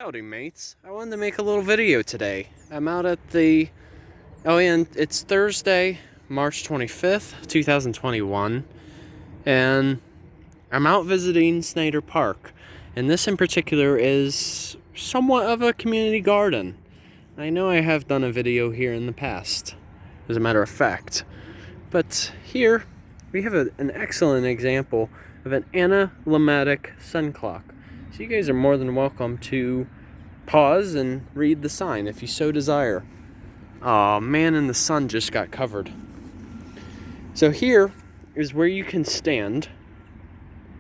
Howdy mates, I wanted to make a little video today. I'm out at and it's Thursday, March 25th, 2021, and I'm out visiting Snyder Park. And this in particular is somewhat of a community garden. I know I have done a video here in the past, as a matter of fact. But here, we have an excellent example of an analemmatic sun clock. So you guys are more than welcome to pause and read the sign if you so desire. Aw, man in the sun just got covered. So here is where you can stand,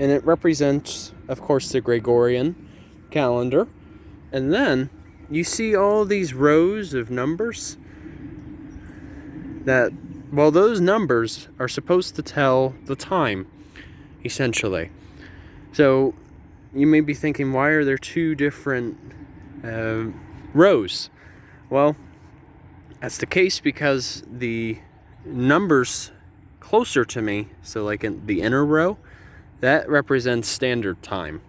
and it represents, of course, the Gregorian calendar. And then you see all these rows of numbers that, well, those numbers are supposed to tell the time, essentially. So you may be thinking, why are there two different rows? Well, that's the case because the numbers closer to me, so like in the inner row, that represents standard time.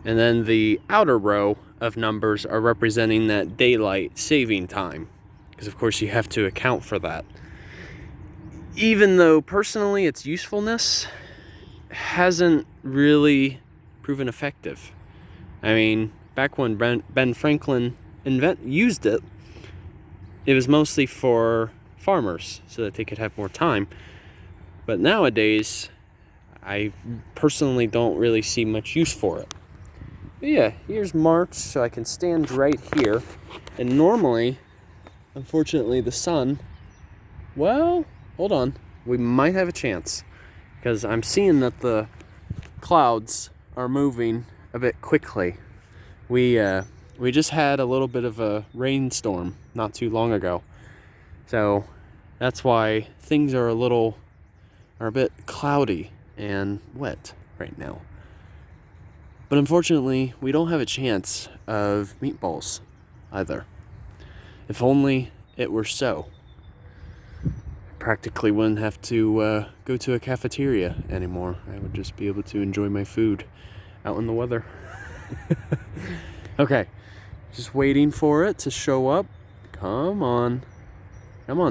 And then the outer row of numbers are representing that daylight saving time, because of course you have to account for that. Even though personally its usefulness hasn't really proven effective. I mean, back when Ben Franklin used it, it was mostly for farmers so that they could have more time. But nowadays, I personally don't really see much use for it. But yeah, here's March, so I can stand right here. And normally, unfortunately, the sun, well, hold on, we might have a chance, because I'm seeing that the clouds are moving a bit quickly. We just had a little bit of a rainstorm not too long ago, so that's why things are a bit cloudy and wet right now. But unfortunately, we don't have a chance of meatballs either. If only it were so. Practically wouldn't have to go to a cafeteria anymore. I would just be able to enjoy my food out in the weather. Okay, just waiting for it to show up. Come on,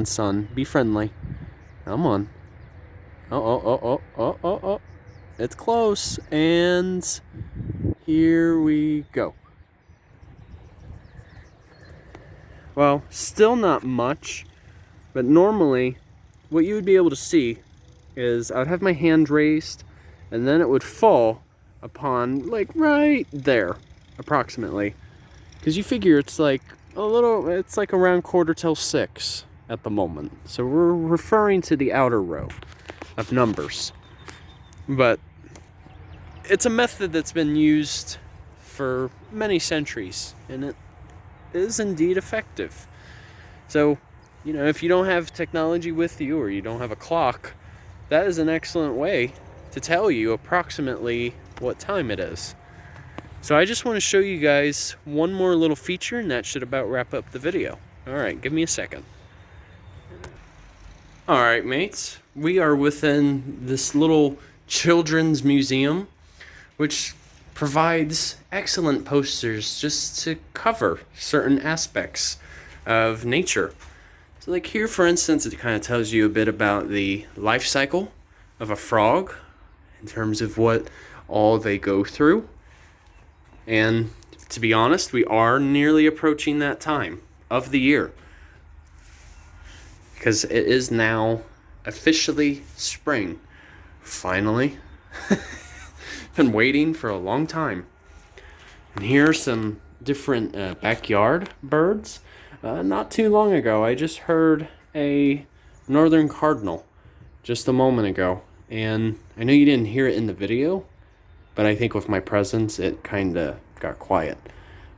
sun, be friendly. Come on. Oh, it's close, and here we go. Well, still not much, but normally what you would be able to see is I would have my hand raised, and then it would fall upon, like, right there, approximately. Because you figure it's like around 6:15 at the moment. So we're referring to the outer row of numbers. But it's a method that's been used for many centuries, and it is indeed effective. So, you know, if you don't have technology with you, or you don't have a clock, that is an excellent way to tell you approximately what time it is. So I just want to show you guys one more little feature, and that should about wrap up the video. Alright, give me a second. Alright mates, we are within this little children's museum, which provides excellent posters just to cover certain aspects of nature. So like here, for instance, it kind of tells you a bit about the life cycle of a frog in terms of what all they go through. And to be honest, we are nearly approaching that time of the year, because it is now officially spring. Finally. Been waiting for a long time. And here are some different backyard birds. Not too long ago, I just heard a northern cardinal just a moment ago. And I know you didn't hear it in the video, but I think with my presence, it kind of got quiet.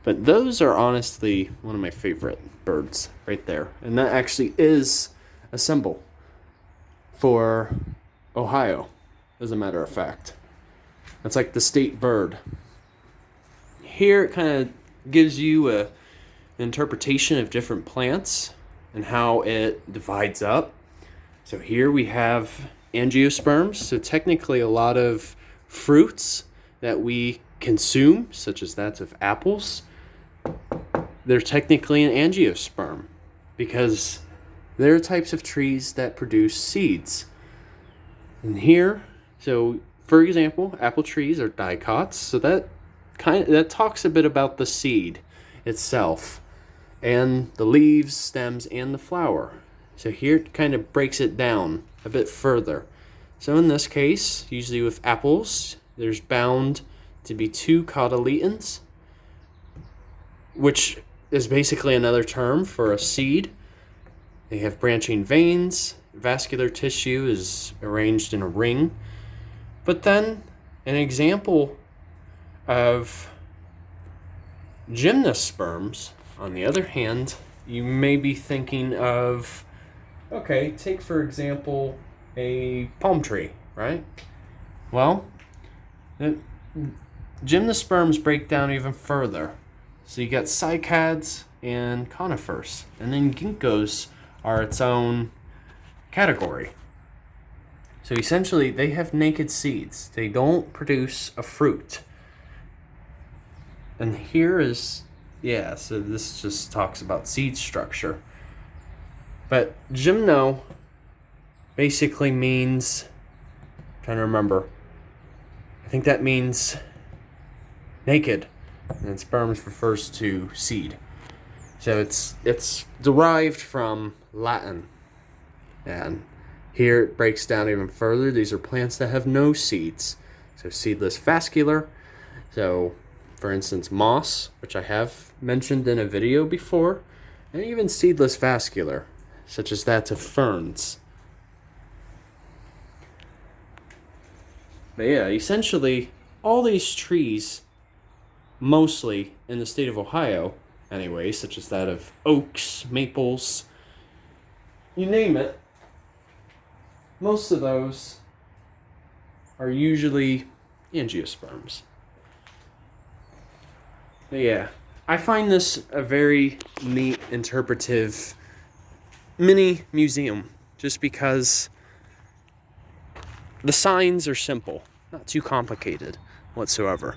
But those are honestly one of my favorite birds right there. And that actually is a symbol for Ohio, as a matter of fact. That's like the state bird. Here it kind of gives you an interpretation of different plants and how it divides up. So here we have Angiosperms. So technically a lot of fruits that we consume, such as that of apples, they're technically an angiosperm because they're types of trees that produce seeds. And here, so for example, apple trees are dicots, so that talks a bit about the seed itself and the leaves, stems, and the flower. So here it kind of breaks it down a bit further. So in this case, usually with apples, there's bound to be 2 cotyledons, which is basically another term for a seed. They have branching veins. Vascular tissue is arranged in a ring. But then an example of gymnosperms, on the other hand, you may be thinking of, okay, take for example a palm tree, right? Well, gymnosperms break down even further. So you got cycads and conifers, and then ginkgos are its own category. So essentially, they have naked seeds. They don't produce a fruit. And here is, so this just talks about seed structure. But gymno basically means, I'm trying to remember, I think that means naked. And sperms refers to seed. So it's derived from Latin. And here it breaks down even further. These are plants that have no seeds. So seedless vascular. So for instance, moss, which I have mentioned in a video before, and even seedless vascular, such as that of ferns. But yeah, essentially, all these trees, mostly in the state of Ohio, anyway, such as that of oaks, maples, you name it, most of those are usually angiosperms. But yeah, I find this a very neat, interpretive mini museum, just because the signs are simple, not too complicated whatsoever.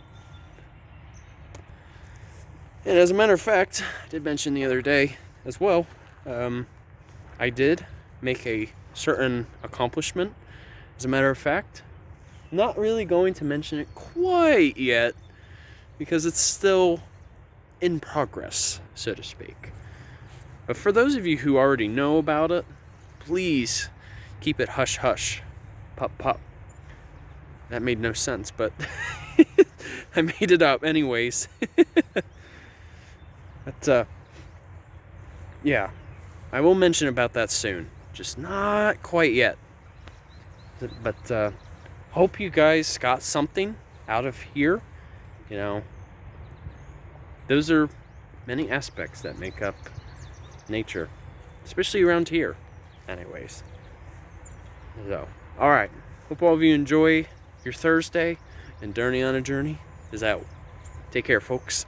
And as a matter of fact, I did mention the other day as well, I did make a certain accomplishment. As a matter of fact, not really going to mention it quite yet, because it's still in progress, so to speak. But for those of you who already know about it, please keep it hush hush, pop pop. That made no sense, but I made it up anyways. But yeah, I will mention about that soon, just not quite yet. But hope you guys got something out of here. You know, those are many aspects that make up nature, especially around here, anyways. So, alright, hope all of you enjoy your Thursday, and Journey on a Journey is out. Take care, folks.